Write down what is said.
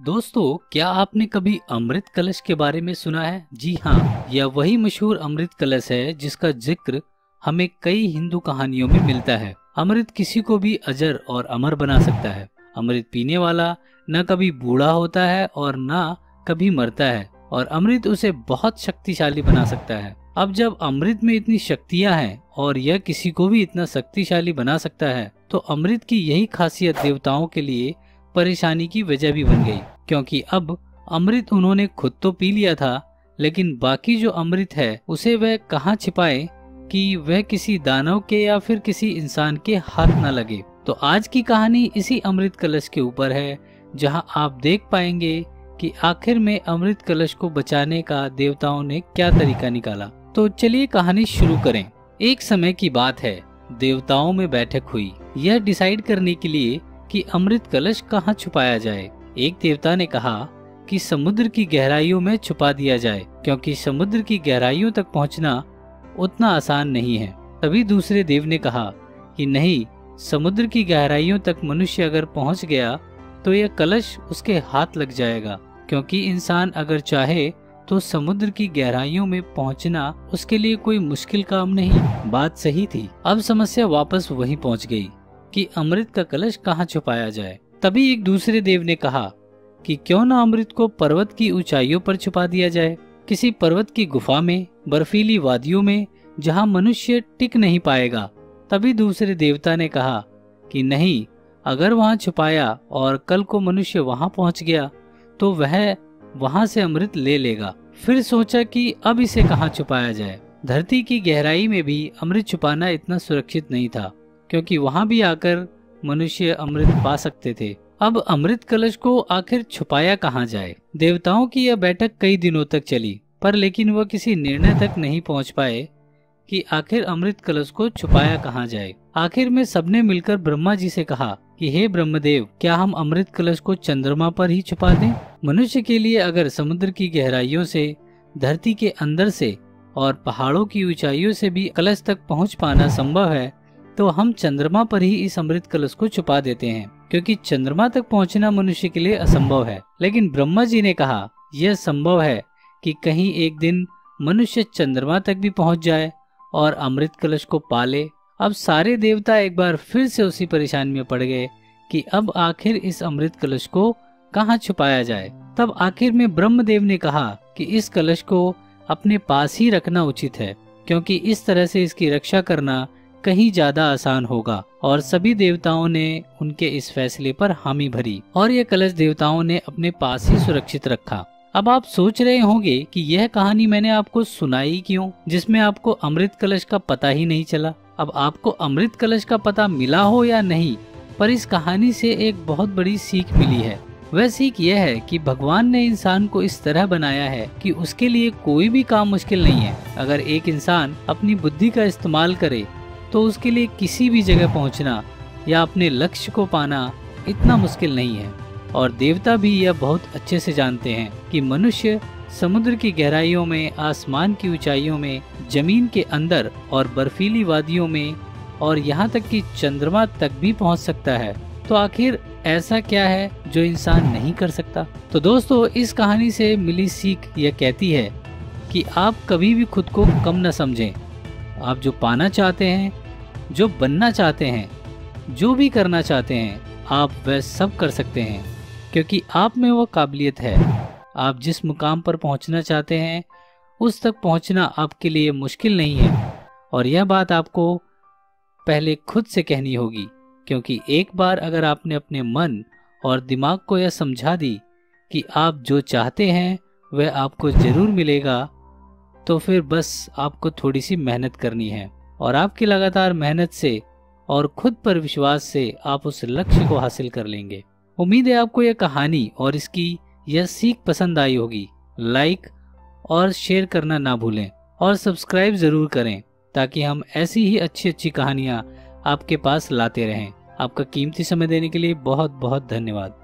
दोस्तों, क्या आपने कभी अमृत कलश के बारे में सुना है? जी हाँ, यह वही मशहूर अमृत कलश है जिसका जिक्र हमें कई हिंदू कहानियों में मिलता है। अमृत किसी को भी अजर और अमर बना सकता है। अमृत पीने वाला न कभी बूढ़ा होता है और न कभी मरता है, और अमृत उसे बहुत शक्तिशाली बना सकता है। अब जब अमृत में इतनी शक्तियां हैं और यह किसी को भी इतना शक्तिशाली बना सकता है, तो अमृत की यही खासियत देवताओं के लिए परेशानी की वजह भी बन गई, क्योंकि अब अमृत उन्होंने खुद तो पी लिया था, लेकिन बाकी जो अमृत है उसे वह कहाँ छिपाए कि वह किसी दानव के या फिर किसी इंसान के हाथ न लगे। तो आज की कहानी इसी अमृत कलश के ऊपर है, जहां आप देख पाएंगे कि आखिर में अमृत कलश को बचाने का देवताओं ने क्या तरीका निकाला। तो चलिए कहानी शुरू करें। एक समय की बात है, देवताओं में बैठक हुई यह डिसाइड करने के लिए कि अमृत कलश कहाँ छुपाया जाए। एक देवता ने कहा कि समुद्र की गहराइयों में छुपा दिया जाए, क्योंकि समुद्र की गहराइयों तक पहुँचना उतना आसान नहीं है। तभी दूसरे देव ने कहा कि नहीं, समुद्र की गहराइयों तक मनुष्य अगर पहुँच गया तो यह कलश उसके हाथ लग जाएगा, क्योंकि इंसान अगर चाहे तो समुद्र की गहराइयों में पहुंचना उसके लिए कोई मुश्किल काम नहीं। बात सही थी। अब समस्या वापस वहीं पहुंच गई कि अमृत का कलश कहाँ छुपाया जाए। तभी एक दूसरे देव ने कहा कि क्यों न अमृत को पर्वत की ऊंचाइयों पर छुपा दिया जाए, किसी पर्वत की गुफा में, बर्फीली वादियों में, जहाँ मनुष्य टिक नहीं पाएगा। तभी दूसरे देवता ने कहा कि नहीं, अगर वहाँ छुपाया और कल को मनुष्य वहाँ पहुँच गया तो वह वहाँ से अमृत ले लेगा। फिर सोचा कि अब इसे कहाँ छुपाया जाए। धरती की गहराई में भी अमृत छुपाना इतना सुरक्षित नहीं था, क्योंकि वहाँ भी आकर मनुष्य अमृत पा सकते थे। अब अमृत कलश को आखिर छुपाया कहाँ जाए। देवताओं की यह बैठक कई दिनों तक चली, पर लेकिन वह किसी निर्णय तक नहीं पहुँच पाए कि आखिर अमृत कलश को छुपाया कहाँ जाए। आखिर में सबने मिलकर ब्रह्मा जी से कहा कि हे ब्रह्मदेव, क्या हम अमृत कलश को चंद्रमा पर ही छुपा दें? मनुष्य के लिए अगर समुद्र की गहराइयों से, धरती के अंदर से और पहाड़ों की ऊंचाइयों से भी कलश तक पहुंच पाना संभव है, तो हम चंद्रमा पर ही इस अमृत कलश को छुपा देते हैं, क्योंकि चंद्रमा तक पहुंचना मनुष्य के लिए असंभव है। लेकिन ब्रह्मा जी ने कहा यह संभव है कि कहीं एक दिन मनुष्य चंद्रमा तक भी पहुँच जाए और अमृत कलश को पाले। अब सारे देवता एक बार फिर से उसी परेशानी में पड़ गए कि अब आखिर इस अमृत कलश को कहाँ छुपाया जाए। तब आखिर में ब्रह्मदेव ने कहा कि इस कलश को अपने पास ही रखना उचित है, क्योंकि इस तरह से इसकी रक्षा करना कहीं ज्यादा आसान होगा। और सभी देवताओं ने उनके इस फैसले पर हामी भरी और यह कलश देवताओं ने अपने पास ही सुरक्षित रखा। अब आप सोच रहे होंगे कि यह कहानी मैंने आपको सुनाई क्यों, जिसमें आपको अमृत कलश का पता ही नहीं चला। अब आपको अमृत कलश का पता मिला हो या नहीं, पर इस कहानी से एक बहुत बड़ी सीख मिली है। वह सीख यह है कि भगवान ने इंसान को इस तरह बनाया है कि उसके लिए कोई भी काम मुश्किल नहीं है। अगर एक इंसान अपनी बुद्धि का इस्तेमाल करे तो उसके लिए किसी भी जगह पहुंचना या अपने लक्ष्य को पाना इतना मुश्किल नहीं है। और देवता भी यह बहुत अच्छे से जानते हैं कि मनुष्य समुद्र की गहराइयों में, आसमान की ऊंचाइयों में, जमीन के अंदर और बर्फीली वादियों में और यहाँ तक कि चंद्रमा तक भी पहुँच सकता है। तो आखिर ऐसा क्या है जो इंसान नहीं कर सकता? तो दोस्तों, इस कहानी से मिली सीख यह कहती है कि आप कभी भी खुद को कम न समझें। आप जो पाना चाहते हैं, जो बनना चाहते हैं, जो भी करना चाहते हैं, आप वह सब कर सकते हैं, क्योंकि आप में वो काबिलियत है। आप जिस मुकाम पर पहुंचना चाहते हैं उस तक पहुंचना आपके लिए मुश्किल नहीं है। और यह बात आपको पहले खुद से कहनी होगी, क्योंकि एक बार अगर आपने अपने मन और दिमाग को यह समझा दी कि आप जो चाहते हैं वह आपको जरूर मिलेगा, तो फिर बस आपको थोड़ी सी मेहनत करनी है, और आपकी लगातार मेहनत से और खुद पर विश्वास से आप उस लक्ष्य को हासिल कर लेंगे। उम्मीद है आपको यह कहानी और इसकी यह सीख पसंद आई होगी। लाइक और शेयर करना ना भूलें और सब्सक्राइब जरूर करें, ताकि हम ऐसी ही अच्छी अच्छी कहानियाँ आपके पास लाते रहें। आपका कीमती समय देने के लिए बहुत बहुत धन्यवाद।